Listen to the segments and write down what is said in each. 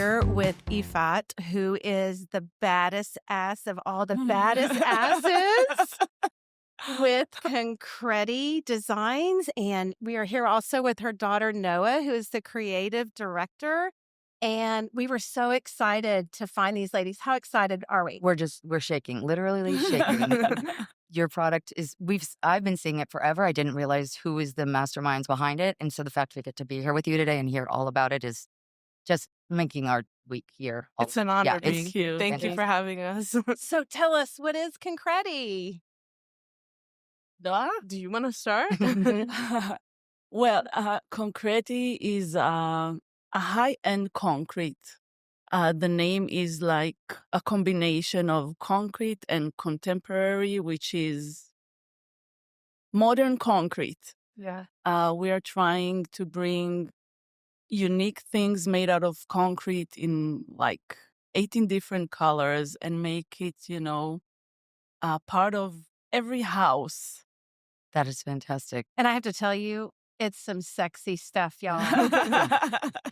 here with Ifat, who is the baddest ass of all the baddest asses with Concretti Designs. And we are here also with her daughter, Noah, who is the creative director. And we were so excited to find these ladies. How excited are we? We're shaking, literally shaking. Your product is, I've been seeing it forever. I didn't realize who is the masterminds behind it. And so the fact we get to be here with you today and hear all about it is just making our week here. It's an honor being Thank here. Thank you for having us. So tell us, what is Concretti? Noah, do you want to start? Well, Concretti is a high-end concrete. The name is like a combination of concrete and contemporary, which is modern concrete. Yeah. We are trying to bring unique things made out of concrete in like 18 different colors and make it, part of every house. That is fantastic. And I have to tell you, it's some sexy stuff, y'all.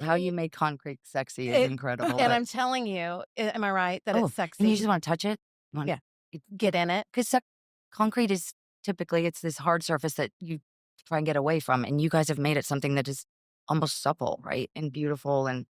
How you make concrete sexy is incredible. And I'm telling you, am I right that it's sexy? And you just want to touch it? Yeah. Get in it. Because concrete is typically, it's this hard surface that you try and get away from. And you guys have made it something that is almost supple, right? And beautiful and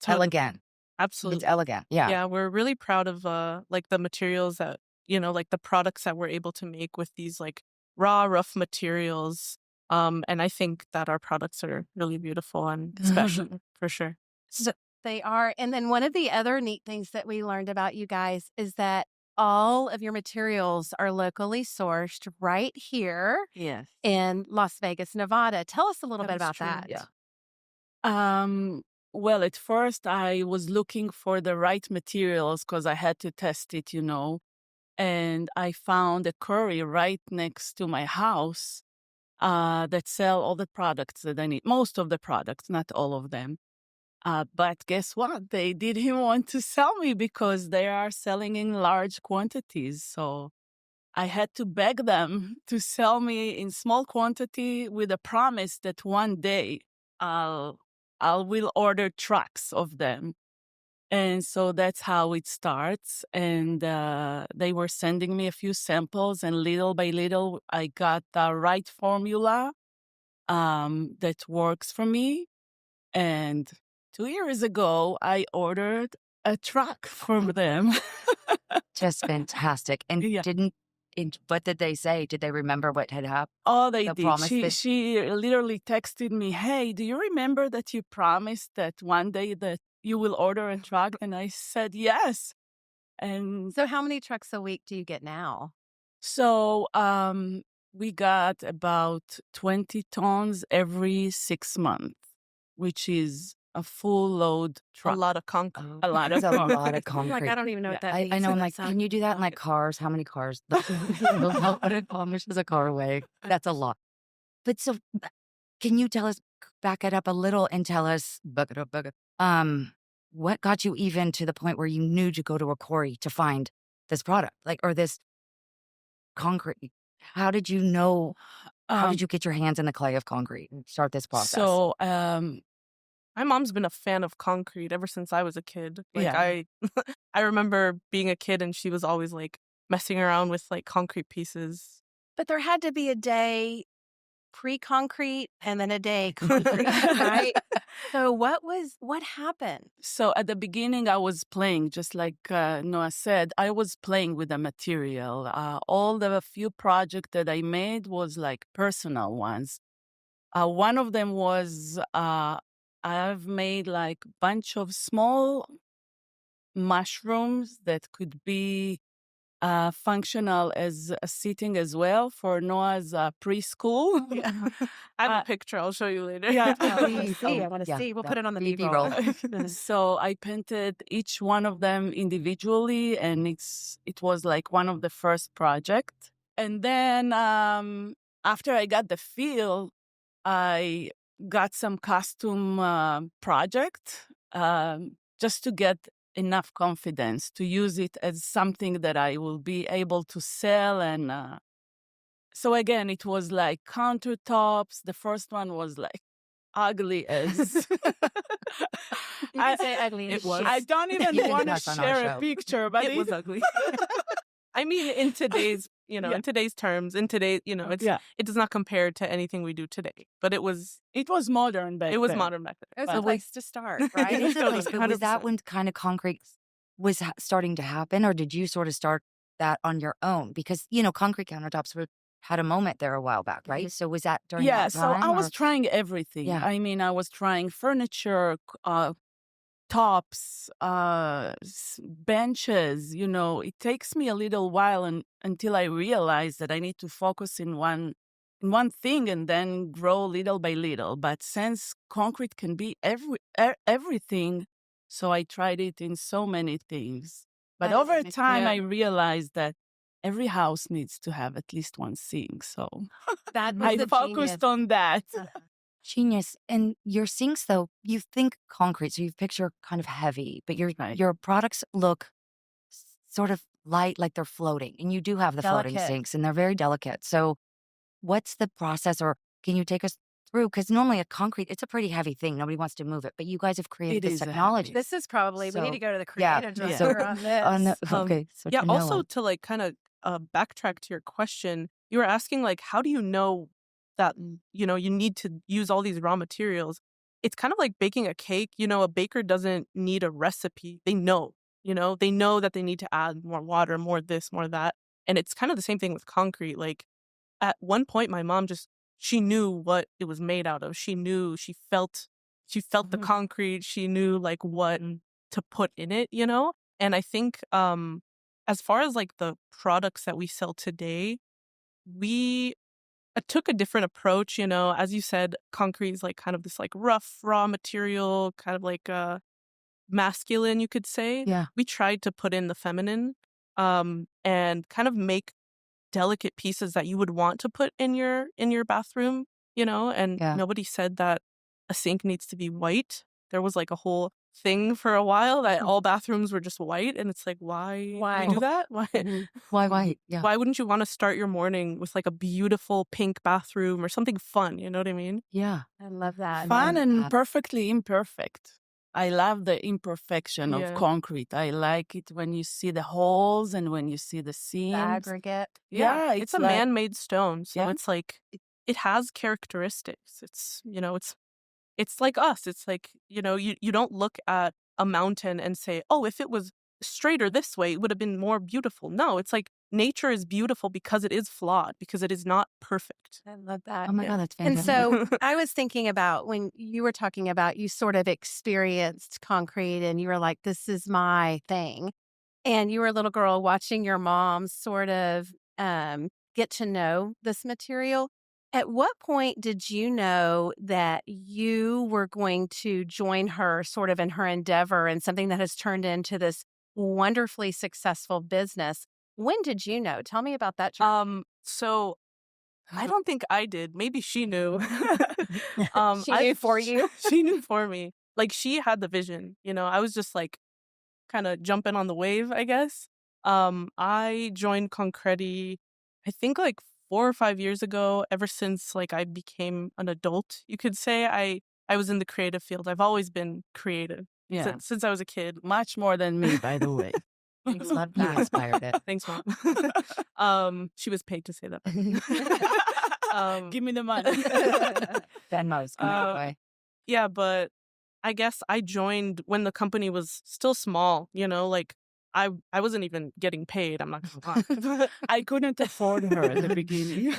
elegant. Absolutely. It's elegant. Yeah. Yeah, we're really proud of like the materials that, like the products that we're able to make with these like raw, rough materials. And I think that our products are really beautiful and special for sure. So they are. And then one of the other neat things that we learned about you guys is that all of your materials are locally sourced right here in Las Vegas, Nevada. Tell us a little bit about that. Yeah. Well, at first I was looking for the right materials because I had to test it, and I found a quarry right next to my house that sell all the products that I need. Most of the products, not all of them. But guess what? They didn't want to sell me because they are selling in large quantities. So I had to beg them to sell me in small quantity with a promise that one day I will order trucks of them. And so that's how it starts. And they were sending me a few samples, and little by little, I got the right formula that works for me. And 2 years ago, I ordered a truck from them. Just fantastic. And what did they say? Did they remember what had happened? Oh, they did. She literally texted me, "Hey, do you remember that you promised that one day that you will order a truck?" And I said, yes. And so how many trucks a week do you get now? So we got about 20 tons every 6 months, which is a full load truck. A lot of concrete. A lot of concrete. Like, I don't even know what that means. I know. I'm like, can you do that in like cars? How many cars? How much does a car weigh? That's a lot. But so can you tell us, back it up a little and tell us, what got you even to the point where you knew to go to a quarry to find this product, or this concrete? How did you know? How did you get your hands in the clay of concrete and start this process? So, my mom's been a fan of concrete ever since I was a kid. I remember being a kid and she was always like messing around with like concrete pieces. But there had to be a day pre-concrete and then a day concrete, right? So what happened? So at the beginning, I was playing, just like Noah said, I was playing with the material. All the few projects that I made was like personal ones. One of them was I've made like a bunch of small mushrooms that could be functional as a seating as well for Noah's preschool. Yeah. I have a picture. I'll show you later. Yeah, I want to see. We'll put it on the B-roll. So I painted each one of them individually, and it was like one of the first projects. And then after I got the feel, I got some costume project just to get enough confidence to use it as something that I will be able to sell. And so again, it was like countertops. The first one was like ugly as You can say ugly. it as was. shit. I don't even You can want to cuss on our share a show. picture, but It was ugly. I mean, in today's, Yeah. in today's terms, in today's, it does not compare to anything we do today. But it was modern back then. modern back then. It was a But- place to start, right? It is a place, but was that 100%. when kind of concrete was starting to happen, or did you sort of start that on your own? Because, concrete countertops had a moment there a while back, right? So was that during that so time? I was or- trying everything. Yeah. I mean, I was trying furniture, tops, benches. It takes me a little while until I realize that I need to focus in one thing and then grow little by little. But since concrete can be everything, so I tried it in so many things. But That is over amazing. time, Yeah. I realized that every house needs to have at least one sink. So That was I the focused genius. on that. Genius. And your sinks, though, you think concrete, so you picture kind of heavy, but Right. your products look sort of light, like they're floating. And you do have the floating Delicate. sinks, and they're very delicate. So what's the process, or can you take us through? Because normally a concrete, it's a pretty heavy thing. Nobody wants to move it, but you guys have created It this is a heavy- technology. This is probably, we need So, to go to the yeah. creative Yeah. director on this. On the, Um, okay. So Yeah, to Noah. also to like kind of backtrack to your question, you were asking like, how do you know that, you need to use all these raw materials? It's kind of like baking a cake. A baker doesn't need a recipe. They know, they know that they need to add more water, more this, more that. And it's kind of the same thing with concrete. Like at one point, my mom she knew what it was made out of. She knew, she felt the concrete. She knew like what to put in it, And I think, as far as like the products that we sell today, we took a different approach. As you said, concrete is like kind of this like rough, raw material, kind of like masculine, you could say. Yeah. We tried to put in the feminine, and kind of make delicate pieces that you would want to put in your bathroom, and Yeah. nobody said that a sink needs to be white. There was like a whole thing for a while that all bathrooms were just white, and it's like, why Why? do that? Why? Why white? Yeah. Why wouldn't you want to start your morning with like a beautiful pink bathroom or something fun? You know what I mean? Yeah. I love that. Fun Yeah. and perfectly imperfect. I love the imperfection Yeah. of concrete. I like it when you see the holes and when you see the The seams. aggregate. Yeah, it's a like- man-made stone, so Yeah. it's like it has characteristics. It's it's like us. It's like you don't look at a mountain and say, oh, if it was straighter this way, it would have been more beautiful. No, it's like nature is beautiful because it is flawed, because it is not perfect. I love that. Oh my Yeah. God, that's And fantastic. so I was thinking about when you were talking about you sort of experienced concrete and you were like, this is my thing. And you were a little girl watching your mom sort of get to know this material. At what point did you know that you were going to join her sort of in her endeavor and something that has turned into this wonderfully successful business? When did you know? Tell me about that journey. So I don't think I did. Maybe she knew. She knew for you? She knew for me. Like she had the vision. I was just like kind of jumping on the wave, I guess. I joined Concretti, I think like 4 or 5 years ago. Ever since like I became an adult, you could say I was in the creative field. I've always been creative Yeah, since I was a kid. much more than me, by the way. Thanks, Love Mom. you inspired it. Thanks, Mom. She was paid to say that. Give me the money. Venmo's coming your way. Yeah, but I guess I joined when the company was still small, like I wasn't even getting paid, I'm not gonna lie. I couldn't afford her at the beginning.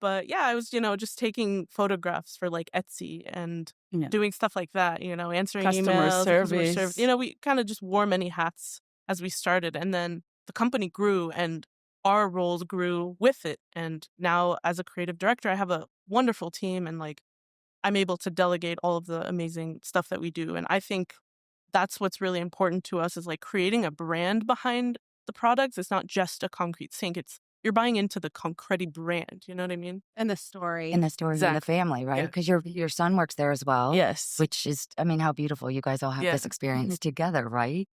But yeah, I was, just taking photographs for like Etsy and Yeah. doing stuff like that, answering Customer emails, customer service. We kind of just wore many hats as we started, and then the company grew and our roles grew with it. And now as a creative director, I have a wonderful team, and like I'm able to delegate all of the amazing stuff that we do. And I think that's what's really important to us, is like creating a brand behind the products. It's not just a concrete sink. You're buying into the Concretti brand. You know what I mean? And the story. In the story in the Exactly. family, right? Yeah. Because your son works there as well. Yes. Which is, I mean, how beautiful you guys all have Yeah. this experience together, right?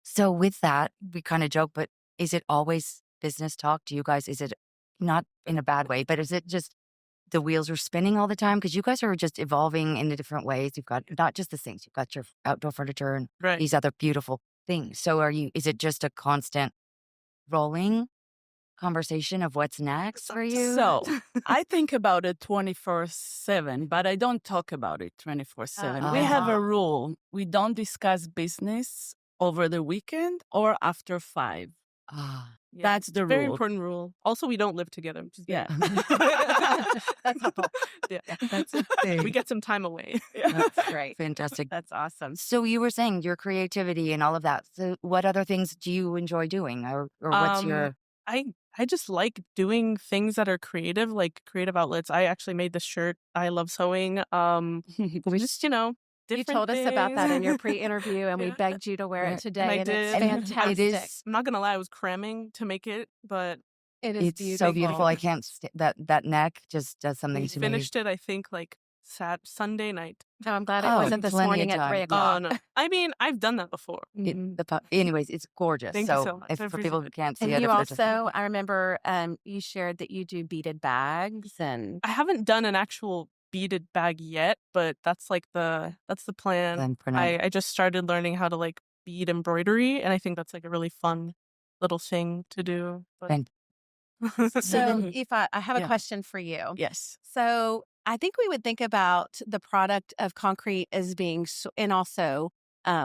So with that, we kind of joke, but is it always business talk? Do you guys, is it not in a bad way, but is it just the wheels are spinning all the time? Because you guys are just evolving in different ways. You've got not just the things, you've got your outdoor furniture and Right. these other beautiful things. So is it just a constant rolling conversation of what's next for you? So I think about it 24/7, but I don't talk about it 24/7. We have a rule. We don't discuss business over the weekend or after 5. Ah, Yeah, That's the very rule. important rule. Also, we don't live together. Which is Yeah. That's all. yeah. that's a thing. We get some time away. That's great. Fantastic. That's awesome. So you were saying your creativity and all of that. So what other things do you enjoy doing, or what's your? I just like doing things that are creative, like creative outlets. I actually made this shirt. I love sewing. Just You different told us about that in your things. pre-interview, and we Yeah. begged you to wear Yeah. it today, And I and it's did. And fantastic. it is. I'm not gonna lie, I was cramming to make it, but It is It's beautiful. so beautiful. I can't. That neck just does something we to finished it. I think like Sunday night. No, I'm glad it Oh, wasn't this plenty of morning at time. 3 Oh, o'clock. Oh no! I mean, I've done that before. me. Mhm. Anyways, it's gorgeous. Thank you so much. I for appreciate people who it. can't see And it, you if they're just- also, I remember you shared that you do beaded bags, and I haven't done an actual beaded bag yet, but that's like that's the plan. Then for now. I just started learning how to like bead embroidery, and I think that's like a really fun little thing to do. But And- so Ifat, I have a Yeah. question for you. Yes. So I think we would think about the product of concrete as being, and also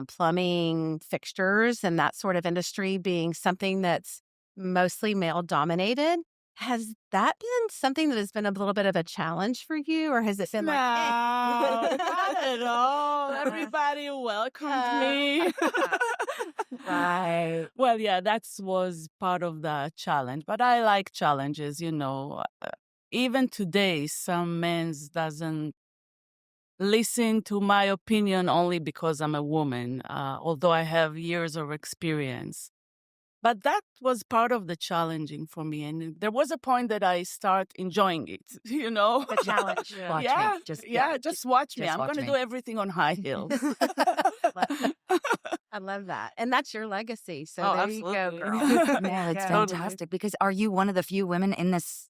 plumbing fixtures and that sort of industry being something that's mostly male dominated. Has that been something that has been a little bit of a challenge for you, or has it been like, No, not at all. Everybody welcomed me. right? Well, yeah, that was part of the challenge. But I like challenges, Even today, some men doesn't listen to my opinion only because I'm a woman, although I have years of experience. But that was part of the challenging for me. And there was a point that I start enjoying it, The challenge. Watch yeah, me. Just just watch me. just I'm watch going to me. do everything on high heels. I love that. And that's your legacy. So Oh, there you go, absolutely. girl. No, it's Yeah. Totally. fantastic. Because are you one of the few women in this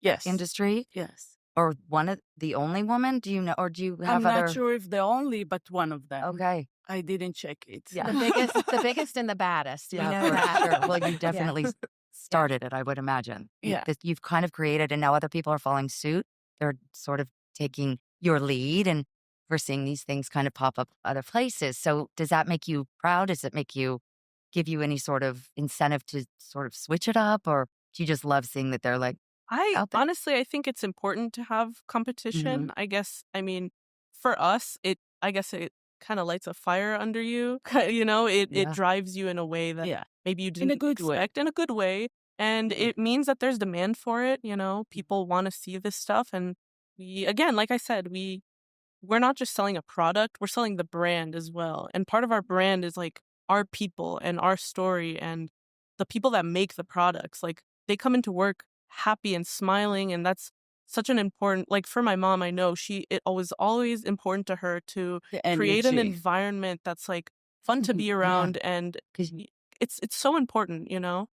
Yes. industry, Yes. or one of the only woman? Do you know, or do you I'm have not other? sure if the only, but one of them. Okay. I didn't check it. Yeah. The biggest and the baddest. We know for that. sure. Well, you definitely started it, I would imagine. Yeah. That you've kind of created, and now other people are following suit. They're sort of taking your lead, and we're seeing these things kind of pop up other places. So does that make you proud? Does it give you any sort of incentive to sort of switch it up, or do you just love seeing that they're like, out there? Honestly, I think it's important to have competition. I guess, I mean, for us, it kind of lights a fire under you. It Yeah. drives you in a way that Yeah. maybe you In didn't a good way. expect, in a good way. And it means that there's demand for it. People want to see this stuff. And again, like I said, we're not just selling a product, we're selling the brand as well. And part of our brand is like our people and our story and the people that make the products. Like they come into work happy and smiling, and that's such an important, like for my mom, I know it was always important to her to The create an energy. environment that's like fun to be around, and 'Cause- it's so important,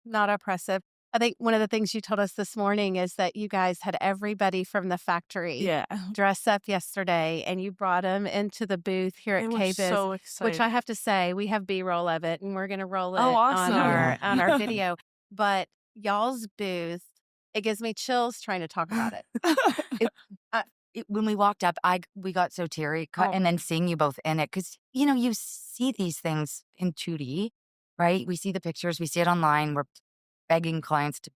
Not oppressive. I think one of the things you told us this morning is that you guys had everybody from the factory Yeah. dress up yesterday, and you brought them into the booth here at They were KBIS, so excited. which I have to say, we have B-roll of it, and we're going to roll it Oh, awesome. on our video. But y'all's booth, it gives me chills trying to talk about it. When we walked up, we got so teary, Oh. and then seeing you both in it, because you see these things in 2D, right? We see the pictures, we see it online. We're begging clients to,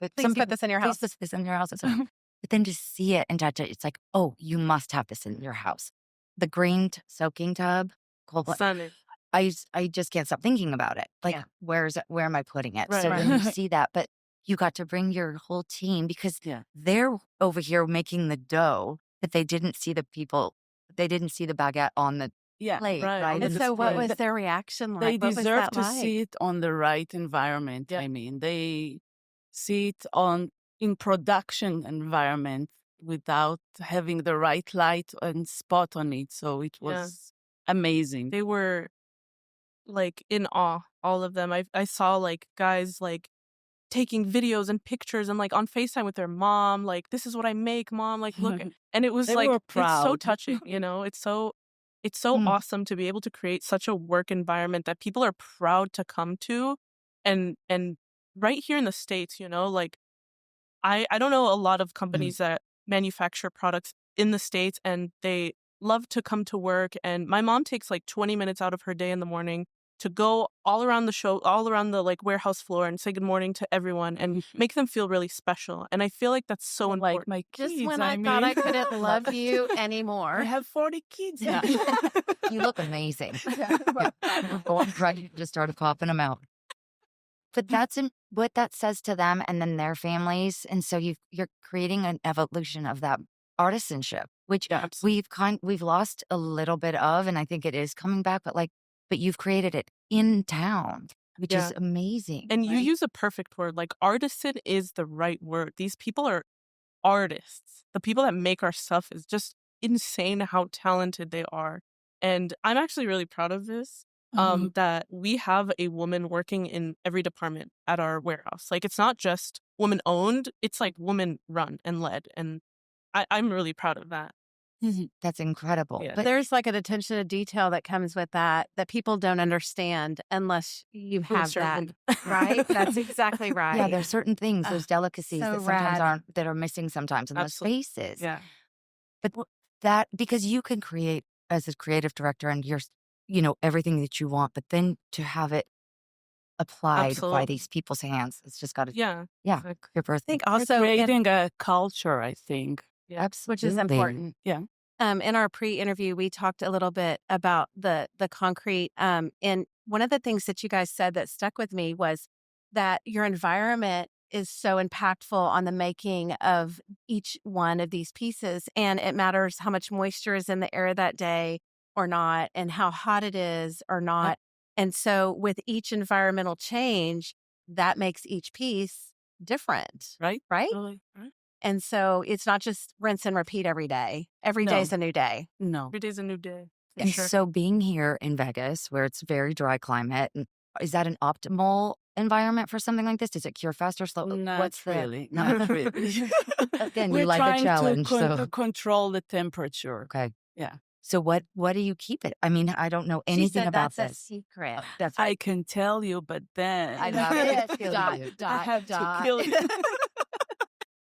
but Please some put people, this in your please house. put this in your house. But then to see it and touch it, it's like, oh, you must have this in your house. The green soaking tub, cold blood. Stunning. I just can't stop thinking about it. Like, Yeah. where am I putting it? Right, So right. when you see that, but you got to bring your whole team, because Yeah. they're over here making the dough, but they didn't see the baguette on the Yeah. plate, right, right? on And the so what display. was their reaction like? They What was deserve that to like? see it on the right environment. Yeah. I mean, they see it in production environment without having the right light and spot on it. So it was amazing. They were like in awe, all of them. I saw like guys like taking videos and pictures and like on FaceTime with their mom, like, this is what I make, mom, like, look. And it was They like, were it's so proud. touching, it's so Mm. awesome to be able to create such a work environment that people are proud to come to. And right here in the States, like, I don't know a lot of companies that manufacture products in the States, and they love to come to work. And my mom takes like 20 minutes out of her day in the morning to go all around the like warehouse floor and say good morning to everyone and make them feel really special. And I feel like that's so Like important. my kids, Just when I thought I mean. couldn't love you I anymore. have 40 kids now. You look amazing. We're going right to start coughing them out. But that's what that says to them and then their families. And so you're creating an evolution of that artisanship, which Yeah, we've lost a little bit of, and I think it is coming back, but you've created it in town, which is amazing. And you right? use a perfect word. Like, artisan is the right word. These people are artists. The people that make our stuff is just insane how talented they are. And I'm actually really proud of this. That we have a woman working in every department at our warehouse. Like, it's not just woman owned, it's like woman run and led. And I'm really proud of that. That's incredible. Yeah. But There's like an attention to detail that comes with that people don't understand unless you have that, right? That's exactly right. yeah, there's certain things, those delicacies so that sometimes rad. that are missing sometimes in those Absolutely. spaces. Yeah. But that, because you can create as a creative director and you're, everything that you want, but then to have it applied by Absolutely. these people's hands, it's just got to, Yeah. yeah, Like, your birthday. I think You're also creating a culture, I think. yeah. Absolutely. which is important. Yeah. In our pre-interview, we talked a little bit about the concrete. And one of the things that you guys said that stuck with me was that your environment is so impactful on the making of each one of these pieces. And it matters how much moisture is in the air that day or not, and how hot it is or not. And so with each environmental change, that makes each piece different. Right? Right? Totally. Right? And so it's not just rinse and repeat every day. Every No. day's a new day. No. Every day's a new day. For And sure. so being here in Vegas, where it's very dry climate, is that an optimal environment for something like this? Does it cure faster, slow? Not What's the- really. No. Not really. Again, We're you like a trying challenge. to So control the temperature. okay. Yeah. So what do you keep it? I mean, I don't know She anything said about that's this. a secret. That's I can tell you, but then I know. It's killing Dot, you. dot, I have dot. to kill you.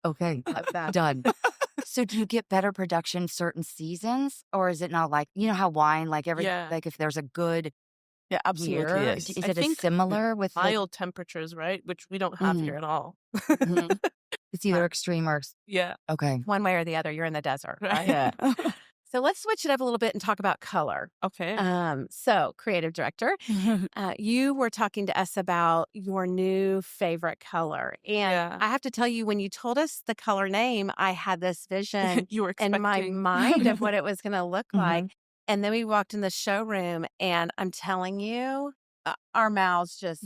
Okay, done. So do you get better production certain seasons, or is it not like how wine, like Yeah. like if there's a good Yeah, absolutely. year, Yes. is I it think similar with mild temperatures, right? Which we don't have here at all. Mhm. it's either extreme or Yeah. okay. One way or the other, you're in the desert, right? Yeah. So let's switch it up a little bit and talk about color. Okay. So creative director, you were talking to us about your new favorite color. And Yeah. I have to tell you, when you told us the color name, I had this vision You were in my expecting. mind of what it was going to look Mhm. like. And then we walked in the showroom, and I'm telling you, our mouths just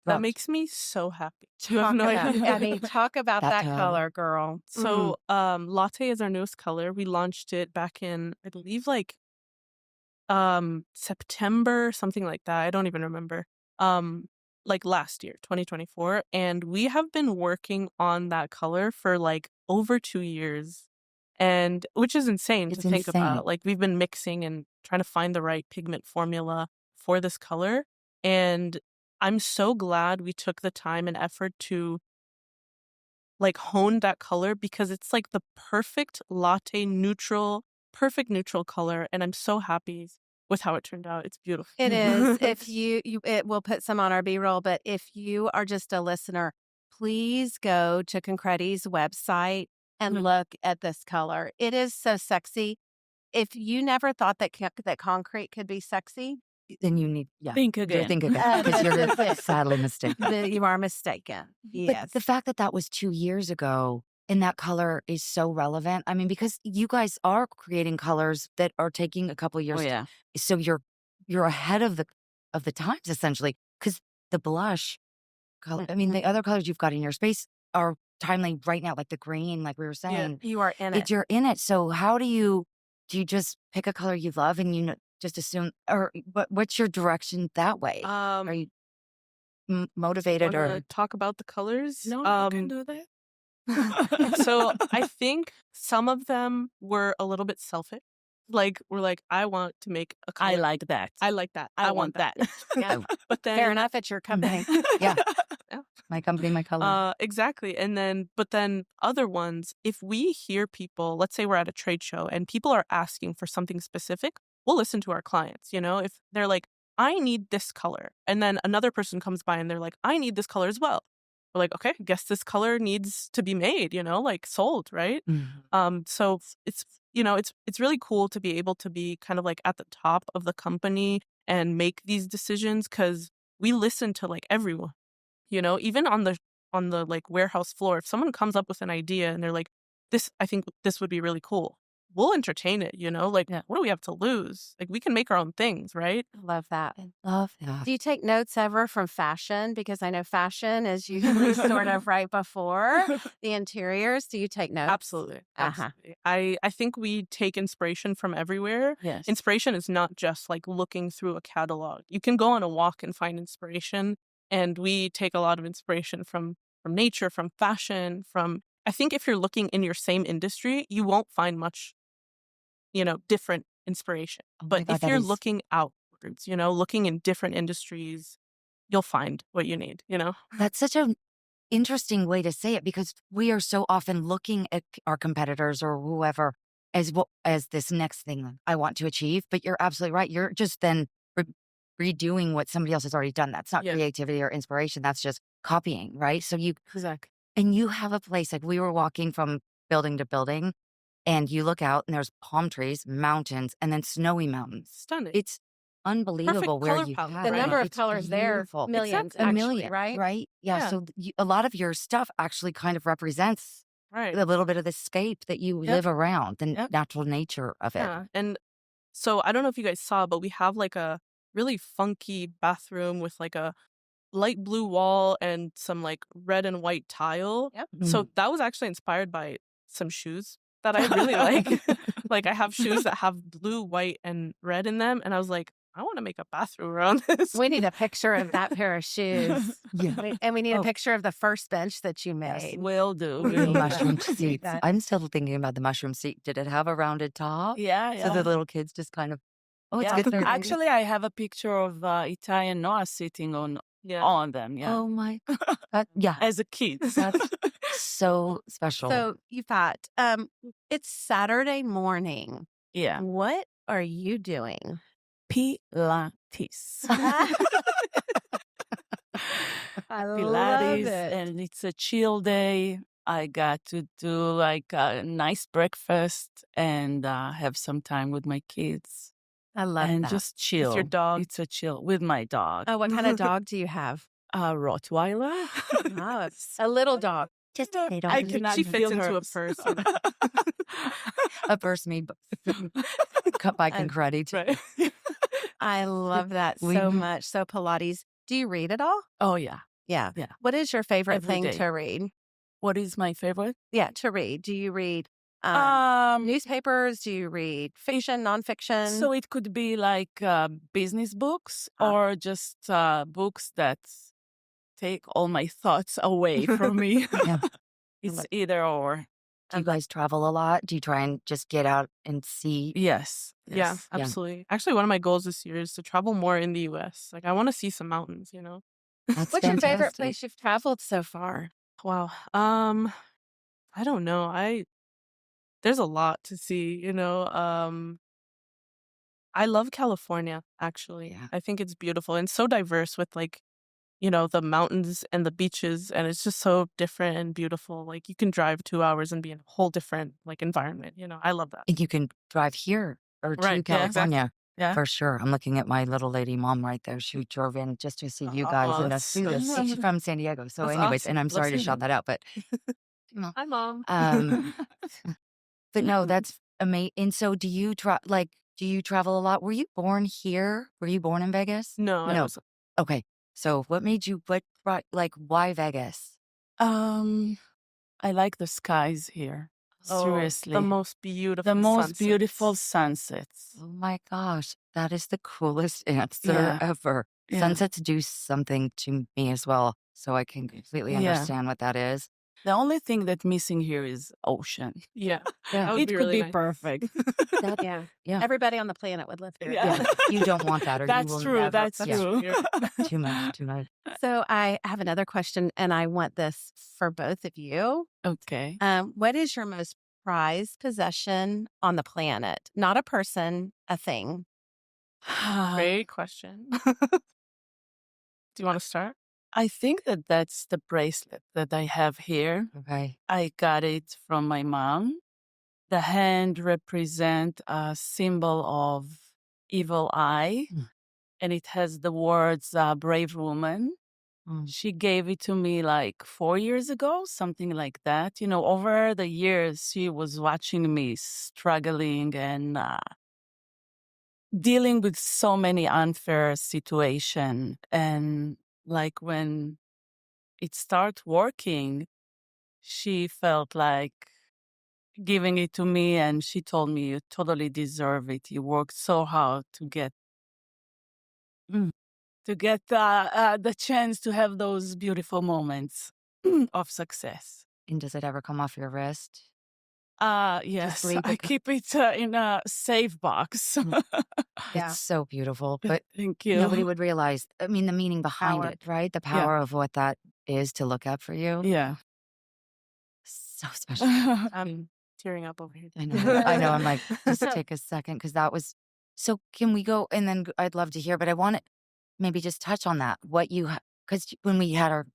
That Dropped. makes me so happy. You have talk no about. idea. I mean, talk about That that tone. color, girl. So, latte is our newest color. We launched it back in, I believe, like September, something like that. I don't even remember. Like last year, 2024, and we have been working on that color for like over 2 years, and which is insane It's to think insane. about. Like, we've been mixing and trying to find the right pigment formula for this color, and I'm so glad we took the time and effort to like hone that color, because it's like the perfect latte neutral, perfect neutral color, and I'm so happy with how it turned out. It's beautiful. It is. If you it will put some on our B-roll, but if you are just a listener, please go to Concretti's website and Mhm. look at this color. It is so sexy. If you never thought that that concrete could be sexy, Then you need Think you're again. thinking because This you're is it. sadly mistaken. then you are mistaken. Yes. But the fact that that was 2 years ago and that color is so relevant. I mean, because you guys are creating colors that are taking a couple years. Oh yeah. So you're ahead of the times essentially, because the blush color. I mean, the other colors you've got in your space are timely right now, like the green, like we were saying. you are in it. You're in it. So how do you just pick a color you love and just assume, or what's your direction that way? Are you motivated Want or to talk about the colors? No, you can do that. So I think some of them were a little bit selfish. Like we're like, I want to make a color. I like that. I like that. I want that. Yeah. But then Fair enough. It's your company. yeah, Yeah. my company, my color. Exactly. But then other ones, if we hear people, let's say we're at a trade show and people are asking for something specific, we'll listen to our clients. If they're like, I need this color, and then another person comes by and they're like, I need this color as well. We're like, okay, guess this color needs to be made, like sold, right? So it's it's really cool to be able to be kind of like at the top of the company and make these decisions, because we listen to like everyone. Even on the like warehouse floor, if someone comes up with an idea and they're like, I think this would be really cool, we'll entertain it. Like, Yeah. what do we have to lose? Like, we can make our own things, right? I love that. I love that. Do you take notes ever from fashion? Because I know fashion is usually sort of right before the interiors. Do you take notes? Absolutely. Uh-huh. Absolutely. I think we take inspiration from everywhere. Yes. Inspiration is not just like looking through a catalog. You can go on a walk and find inspiration. And we take a lot of inspiration from nature, from fashion, I think if you're looking in your same industry, you won't find much, different inspiration. Oh my But God, if that you're is- looking outwards, looking in different industries, you'll find what you need, That's such an interesting way to say it, because we are so often looking at our competitors or whoever as this next thing I want to achieve. But you're absolutely right. You're just then redoing what somebody else has already done. That's not Yeah. creativity or inspiration. That's just copying, right? So Exactly. and you have a place, like we were walking from building to building, and you look out and there's palm trees, mountains, and then snowy mountains. Stunning. It's unbelievable where color you palette, have The it. number of It's colors there, beautiful. millions, A actually, million, right? Right? Yeah. Yeah. So a lot of your stuff actually kind of represents Right. a little bit of the scape that you Yep. live around, the Yep. natural nature of it. Yeah. And so I don't know if you guys saw, but we have like a really funky bathroom with like a light blue wall and some like red and white tile. Yep. So that was actually inspired by some shoes that I really like. Like, I have shoes that have blue, white, and red in them. And I was like, I want to make a bathroom around this. We need a picture of that pair of shoes. Yeah. And we need a Oh. picture of the first bench that you Yes, made. will do. The will do. mushroom See seats. that. I'm still thinking about the mushroom seat. Did it have a rounded top? Yeah, yeah. So the little kids just kind of, oh, it's Yeah. good. Actually, I have a picture of Ifat and Noah sitting on them. Yeah, Oh my God. Yeah. as a kid. That's so special. So you thought, it's Saturday morning. Yeah, What are you doing? Pilates. I love Pilates, it. and it's a chill day. I got to do like a nice breakfast and have some time with my kids I love and that. just chill. With your dog. It's a chill with my dog. Oh, what kind of dog do you have? A Rottweiler. Oh, it's a little dog. Just a dog. I cannot She fits feel into a hers. person. A purse made cut by And- Concretti. Right. I love that We- so much. So Pilates. Do you read at all? Oh yeah. Yeah. Yeah. What is your favorite Every thing day. to read? What is my favorite? Yeah, to read. Do you read newspapers? Do you read fiction, nonfiction? So it could be like business books Ah. or just books that take all my thoughts away from me. Yeah. It's either or. Do you guys travel a lot? Do you try and just get out and see? Yes. Yeah, Yes. Yeah. absolutely. Actually, one of my goals this year is to travel more in the US. Like, I want to see some mountains, That's What's your favorite fantastic. place you've traveled so far? Wow. I don't know. There's a lot to see, I love California, actually. Yeah. I think it's beautiful and so diverse with like, the mountains and the beaches, and it's just so different and beautiful. Like, you can drive 2 hours and be in a whole different like environment, I love that. And you can drive here or to Right, yeah, exactly. California. Yeah. For sure. I'm looking at my little lady mom right there. She drove in just to see you guys Oh, and us that's do this. so She's from San Diego. So That's anyways, awesome. and I'm Love sorry to seeing shout that out, but Hi, Mom. but no, that's amazing. And so do you travel a lot? Were you born here? Were you born in Vegas? No, I No. was Okay. So what brought, why Vegas? I like the skies here. Seriously. the most beautiful The most sunsets. beautiful sunsets. Oh my gosh. That is the coolest answer Yeah. ever. Yeah. Sunsets do something to me as well. So I can completely Yeah. understand what that is. The only thing that's missing here is ocean. Yeah. Yeah. That would It be could really be nice. perfect. That, Yeah. yeah. Everybody on the planet would live here. Yeah. You don't want that, or you That's will true. never. That's yeah. true. Too much. Too much. So I have another question, and I want this for both of you. Okay. What is your most prized possession on the planet? Not a person, a thing. Great question. Do you want to start? I think that that's the bracelet that I have here. Okay. I got it from my mom. The hand represents a symbol of evil eye, and it has the words brave woman. She gave it to me like 4 years ago, something like that. You know, over the years, she was watching me struggling and dealing with so many unfair situations. And like when it started working, she felt like giving it to me, and she told me, "You totally deserve it. You worked so hard to get the chance to have those beautiful moments of success." And does it ever come off your wrist? Yes, leave I it- keep it in a safe box. Yeah. It's so beautiful. But Thank you. nobody would realize, I mean, the meaning behind Power. it, right? The power of what that is to look at for you. Yeah. So special. I'm tearing up over here. I know. I know. I'm like, just take a second, because that was. So can we go? And then I'd love to hear, but I want to maybe just touch on that. What you, because when we had our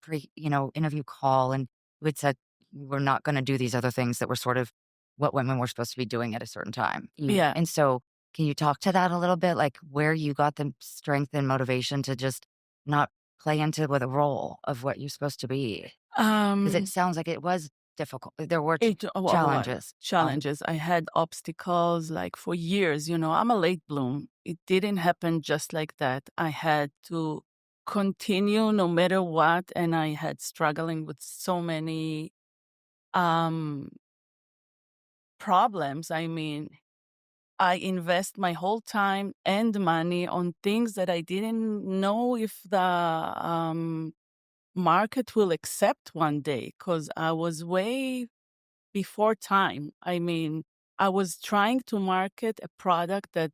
interview call, and you had said we're not going to do these other things that were sort of what women were supposed to be doing at a certain time. Yeah. And so can you talk to that a little bit? Like where you got the strength and motivation to just not play into with a role of what you're supposed to be? Because it sounds like it was difficult. There were challenges. Challenges. I had obstacles like for years. You know, I'm a late bloom. It didn't happen just like that. I had to continue no matter what, and I had struggling with so many problems. I mean, I invest my whole time and money on things that I didn't know if the market will accept one day, because I was way before time. I mean, I was trying to market a product that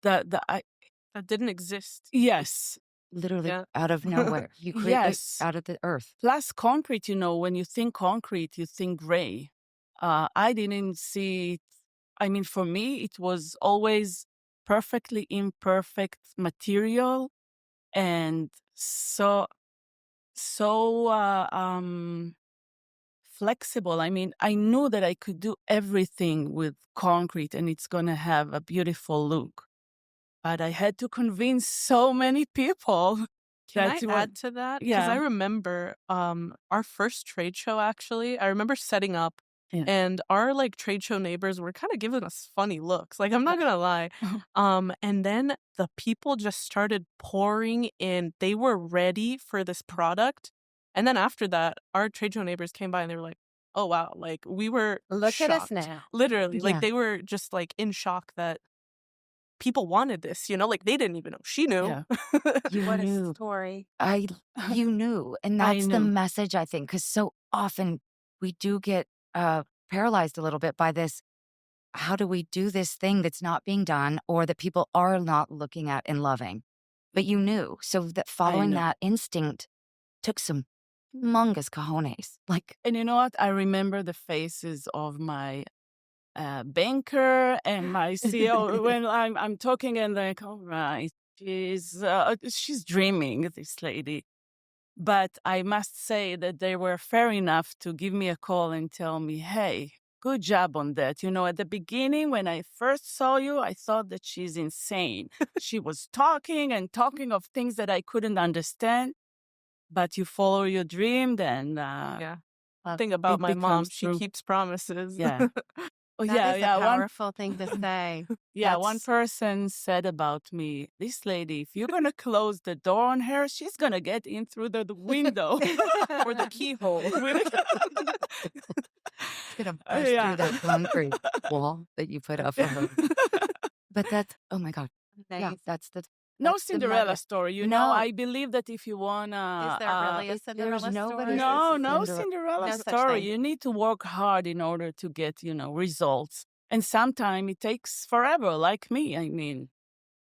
That didn't exist. yes. Literally Yeah. out of nowhere. You create it Yes. out of the earth. Plus concrete, you know, when you think concrete, you think gray. I didn't see it. I mean, for me, it was always perfectly imperfect material, and so flexible. I mean, I knew that I could do everything with concrete and it's going to have a beautiful look. But I had to convince so many people. Can That's I what- add to that? Because Yeah. I remember our first trade show, actually. I remember setting up, Yeah. and our like trade show neighbors were kind of giving us funny looks. Like, I'm not gonna lie. And then the people just started pouring in. They were ready for this product. And then after that, our trade show neighbors came by and they were like, "Oh wow!" Like we were Look at us shocked. now. Literally, Yeah. like they were just like in shock that people wanted this. You know, like they didn't even know. She knew. Yeah. You What knew. a story. You knew. And I that's the knew. message, I think, because so often we do get paralyzed a little bit by this. How do we do this thing that's not being done or that people are not looking at and loving? But you knew. So that following know. that instinct took some humongous cojones. Like, And you know what? I remember the faces of my banker and my CEO when I'm talking, and like, all right, she's dreaming, this lady. But I must say that they were fair enough to give me a call and tell me, "Hey, good job on that. You know, at the beginning, when I first saw you, I thought that she's insane. She was talking and talking of things that I couldn't understand. But you follow your dream, then Yeah. Love Thing about it my mom, becomes she true. keeps promises. Yeah. Oh, That is a One powerful thing to say. one person said about me, "This lady, if you're gonna close the door on her, she's gonna get in through the window Or the keyhole. it's going to burst Yeah. through that concrete wall that you put up for her. But that's, oh my God. Yeah, Nice. that's the No that's the Cinderella mother. story. You No. know, I believe that if you want Is there really a there's Cinderella nobody story? no, that's no Cinderella. Cinderella No such story. thing. You need to work hard in order to get, results. And sometimes it takes forever, like me. I mean,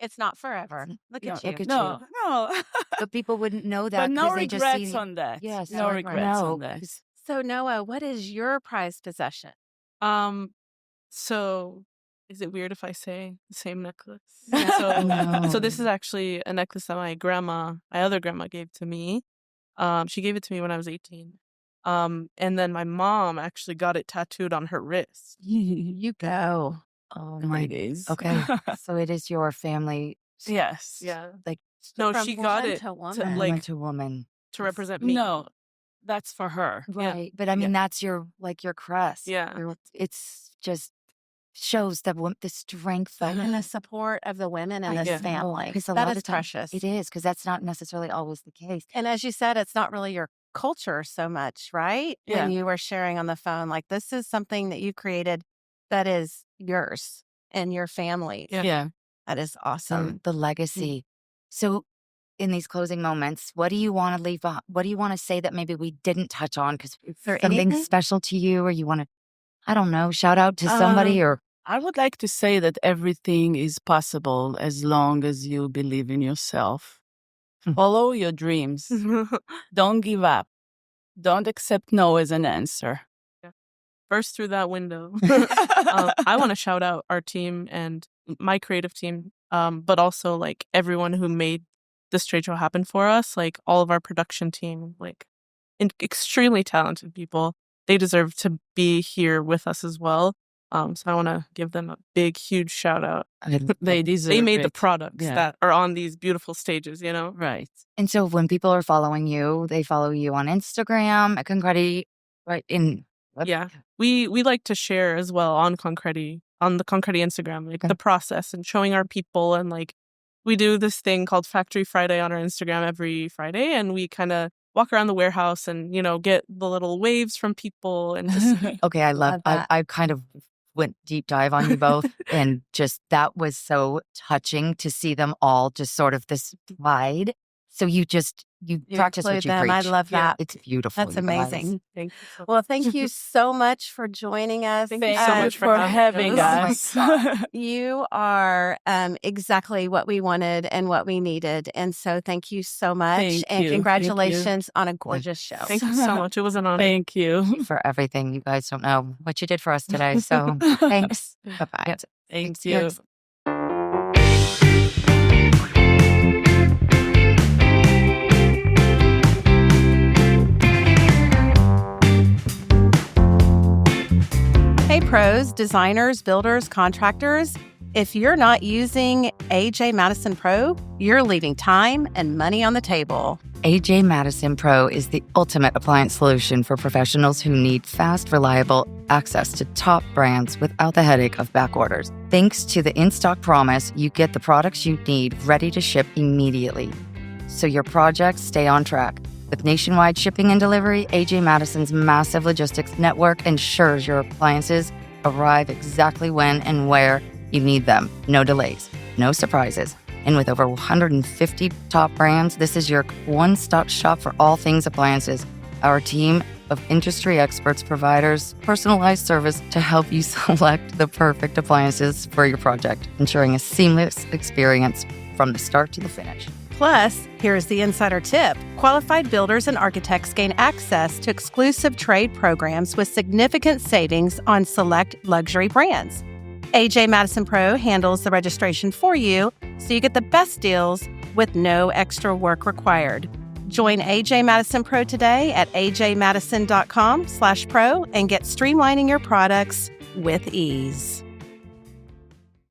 It's not forever. Look no, at you. Look at no, you. no. But people wouldn't know But that no because they just regrets see. on that. Yes, No regrets no. on that. So, Noah, what is your prized possession? So is it weird if I say the same necklace? No. So this is actually a necklace that my other grandma gave to me. She gave it to me when I was 18. And then my mom actually got it tattooed on her wrist. You go. Oh It my. is. Okay, so it is your family. Yes. Yeah. Like No, From she got woman it to woman. from like woman to woman. to represent me. No, that's for her. Right. But I mean, that's your crest. Yeah. It's just shows the strength of And the support of the women in I this know, family. because a That lot is of times precious. it is, because that's not necessarily always the case. And as you said, it's not really your culture so much, right? Yeah. When you were sharing on the phone, like this is something that you created that is yours and your family. Yeah. Yeah. That is awesome. The legacy. So in these closing moments, what do you want to leave behind? What do you want to say that maybe we didn't touch on because it's there something anything? special to you, or you want to, I don't know, shout out to somebody, or I would like to say that everything is possible as long as you believe in yourself. Follow your dreams. Don't give up. Don't accept no as an answer. Burst through that window. I want to shout out our team and my creative team, but also like everyone who made this trade show happen for us, like all of our production team, like extremely talented people. They deserve to be here with us as well. So I want to give them a big, huge shout out. They deserve They made the it. products Yeah. that are on these beautiful stages, you know? Right. And so when people are following you, they follow you on Instagram at Concretti, right? Yeah. We like to share as well on the Concretti Instagram, like Okay. the process and showing our people. And like we do this thing called Factory Friday on our Instagram every Friday. And we kind of walk around the warehouse and, get the little waves from people and just Okay, I Love that. I kind of went deep dive on you both, and just that was so touching to see them all just sort of this pride. So you practice what include you them. preach. I love that. It's beautiful. That's you guys. amazing. thank you so much. Well, thank you so much for joining us. Thank you Thank so you much for for having having us. You are exactly what we wanted and what we needed. And so thank you so much. Thank and you. congratulations on a gorgeous show. Thank you so much. It was an honor. Thank you. For everything. You guys don't know what you did for us today. So thanks. Bye-bye. Yep. Thank Thanks. you. Hey, pros, designers, builders, contractors. If you're not using AJ Madison Pro, you're leaving time and money on the table. AJ Madison Pro is the ultimate appliance solution for professionals who need fast, reliable access to top brands without the headache of back orders. Thanks to the in-stock promise, you get the products you need ready to ship immediately, so your projects stay on track. With nationwide shipping and delivery, AJ Madison's massive logistics network ensures your appliances arrive exactly when and where you need them. No delays, no surprises. And with over 150 top brands, this is your one-stop shop for all things appliances. Our team of industry experts providers personalized service to help you select the perfect appliances for your project, ensuring a seamless experience from the start to the finish. Plus, here's the insider tip. Qualified builders and architects gain access to exclusive trade programs with significant savings on select luxury brands. AJ Madison Pro handles the registration for you, so you get the best deals with no extra work required. Join AJ Madison Pro today at ajmadison.com/pro and get streamlining your products with ease.